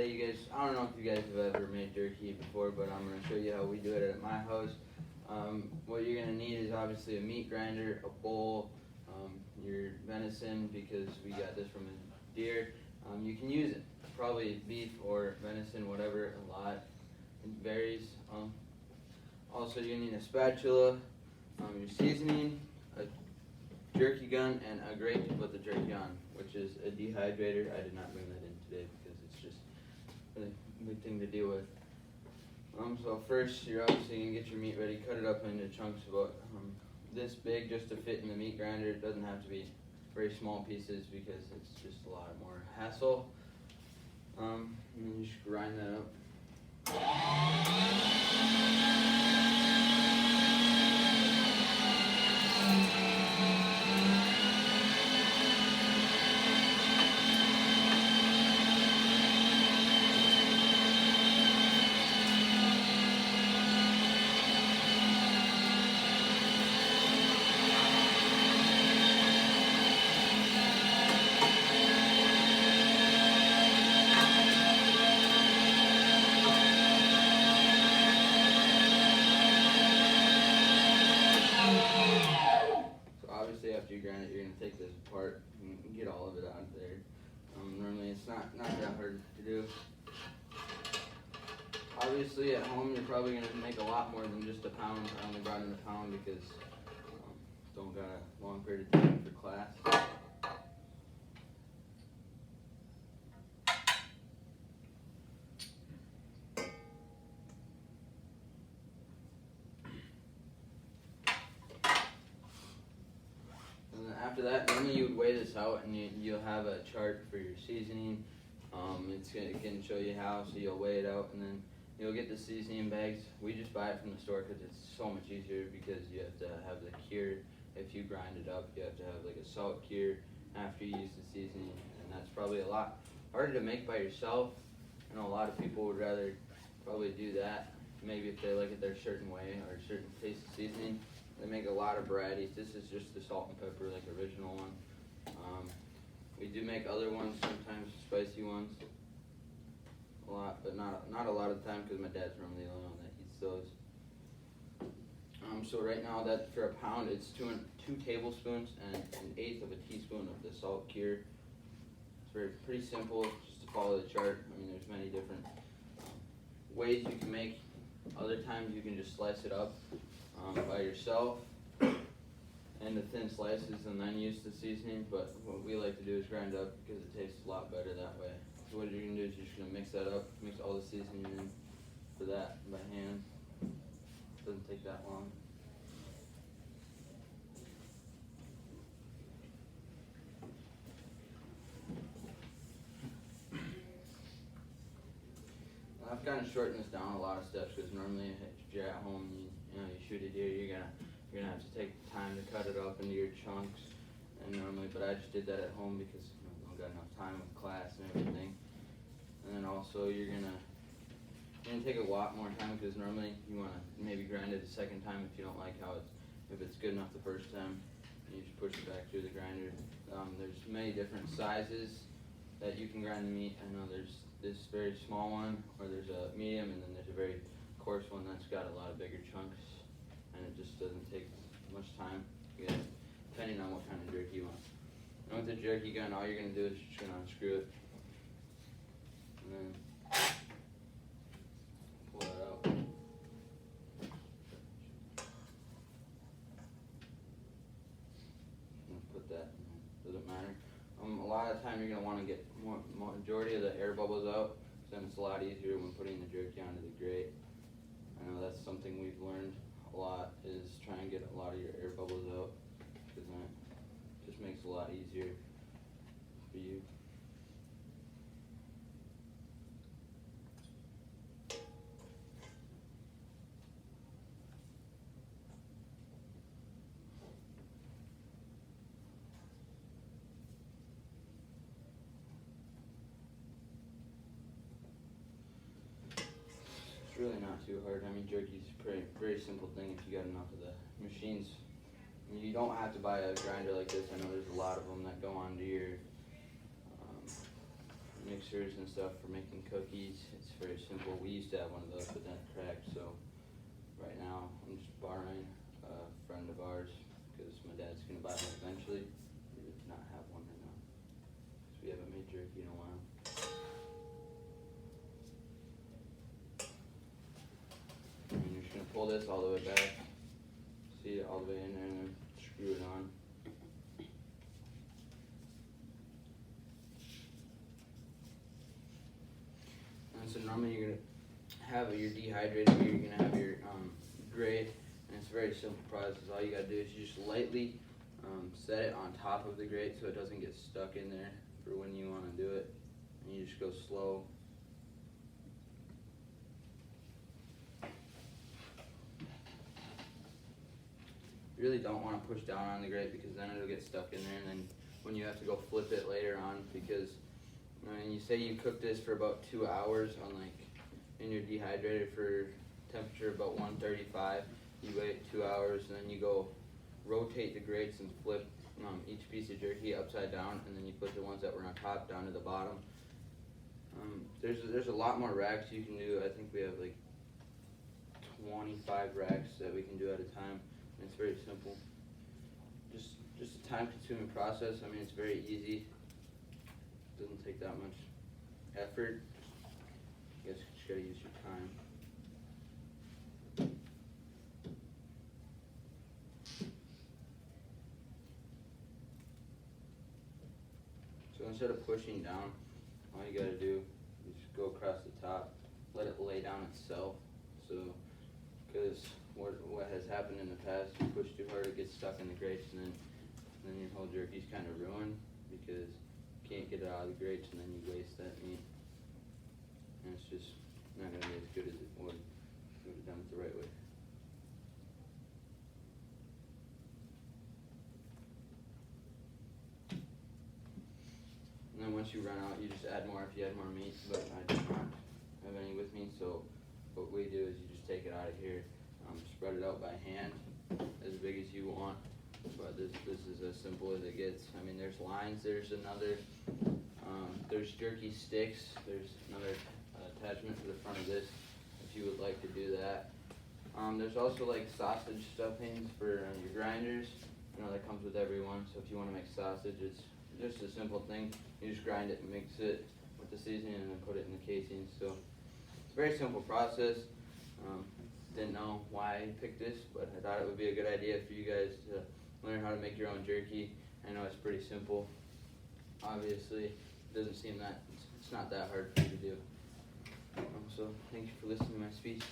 You guys, I don't know if you guys have ever made jerky before, but I'm going to show you how we do it at my house. What you're going to need is obviously a meat grinder, a bowl, your venison, because we got this from a deer. You can use it, probably beef or venison, whatever, a lot. It varies. Also, you need a spatula, your seasoning, a jerky gun, and a grate to put the jerky on, which is a dehydrator. I did not bring that in today because it's just a really big thing to deal with. So first, you're obviously going to get your meat ready, cut it up into chunks about this big just to fit in the meat grinder. It doesn't have to be very small pieces because it's just a lot more hassle. And then you just grind that up. Obviously, after you grind it, you're going to take this apart and get all of it out of there. Normally, it's not that hard to do. Obviously, at home, you're probably going to make a lot more than just a pound. I only brought in a pound because don't got a long period of time for class. After that, normally you would weigh this out and you'll have a chart for your seasoning. It can show you how, so you'll weigh it out and then you'll get the seasoning bags. We just buy it from the store because it's so much easier because you have to have the cure. If you grind it up, you have to have like a salt cure after you use the seasoning, and that's probably a lot harder to make by yourself. I know a lot of people would rather probably do that, maybe if they like it their certain way or a certain taste of seasoning. They make a lot of varieties. This is just the salt and pepper, like original one. We do make other ones, sometimes spicy ones, a lot, but not a lot of the time because my dad's normally the only one that eats those. So right now, that for a pound, it's two tablespoons and an eighth of a teaspoon of the salt cure. It's pretty simple, just to follow the chart. I mean, there's many different ways you can make. Other times you can just slice it up by yourself into thin slices and then use the seasoning, but what we like to do is grind up because it tastes a lot better that way. So what you're going to do is you're just going to mix that up, mix all the seasoning in for that by hand. Doesn't take that long. I've kind of shortened this down a lot of steps because normally if you're at home, you shoot a deer, you're gonna have to take time to cut it up into your chunks. And normally, but I just did that at home because I don't got enough time with class and everything. And then also you're gonna take a lot more time because normally you want to maybe grind it a second time if you don't like how if it's good enough the first time. You just push it back through the grinder. There's many different sizes that you can grind the meat. I know there's this very small one, or there's a medium, and then there's a very coarse one that's got a lot of bigger chunks, and it just doesn't take much time, depending on what kind of jerky you want. And with the jerky gun, all you're going to do is you're just going to unscrew it, and then pull that out. Put that, doesn't matter. A lot of the time you're going to want to get majority of the air bubbles out, so then it's a lot easier when putting the jerky onto the grate. I know that's something we've learned a lot, is try and get a lot of your air bubbles out, because then it just makes it a lot easier for you. Really not too hard. I mean, jerky's a very simple thing if you got enough of the machines. I mean, you don't have to buy a grinder like this. I know there's a lot of them that go onto your mixers and stuff for making cookies. It's very simple. We used to have one of those, but then it cracked. So right now I'm just borrowing a friend of ours because my dad's gonna buy one eventually. We do not have one right now because we haven't made jerky in a while. And you're just gonna pull this all the way back. See it all the way in there and then screw it on. And so normally you're gonna have your dehydrated here, you're gonna have your grate, and it's a very simple process. All you gotta do is you just lightly set it on top of the grate so it doesn't get stuck in there for when you wanna do it. And you just go slow. You really don't want to push down on the grate because then it'll get stuck in there, and then when you have to go flip it later on, because you say you cook this for about 2 hours on in your dehydrator for temperature about 135, you wait 2 hours and then you go rotate the grates and flip each piece of jerky upside down, and then you put the ones that were on top down to the bottom. There's a lot more racks you can do. I think we have 25 racks that we can do at a time. It's very simple. Just a time-consuming process. I mean, it's very easy. Doesn't take that much effort. I guess you just gotta use your time. So instead of pushing down, all you gotta do is just go across the top, let it lay down itself. So, because what has happened in the past, you push too hard, it gets stuck in the grates, and then your whole jerky's kind of ruined because you can't get it out of the grates, and then you waste that meat, and it's just not going to be as good as it would if you would have done it the right way. And then once you run out, you just add more if you add more meat, but I do not have any with me, so what we do is you just take it out of here. Spread it out by hand as big as you want, but this is as simple as it gets. I mean, there's lines, there's jerky sticks, there's another attachment to the front of this if you would like to do that. There's also sausage stuffings for your grinders. You know, that comes with every one, so if you want to make sausage, it's just a simple thing. You just grind it and mix it with the seasoning and then put it in the casing. So it's a very simple process. Didn't know why I picked this, but I thought it would be a good idea for you guys to learn how to make your own jerky. I know it's pretty simple. Obviously, it doesn't seem that, it's not that hard for you to do. So thank you for listening to my speech.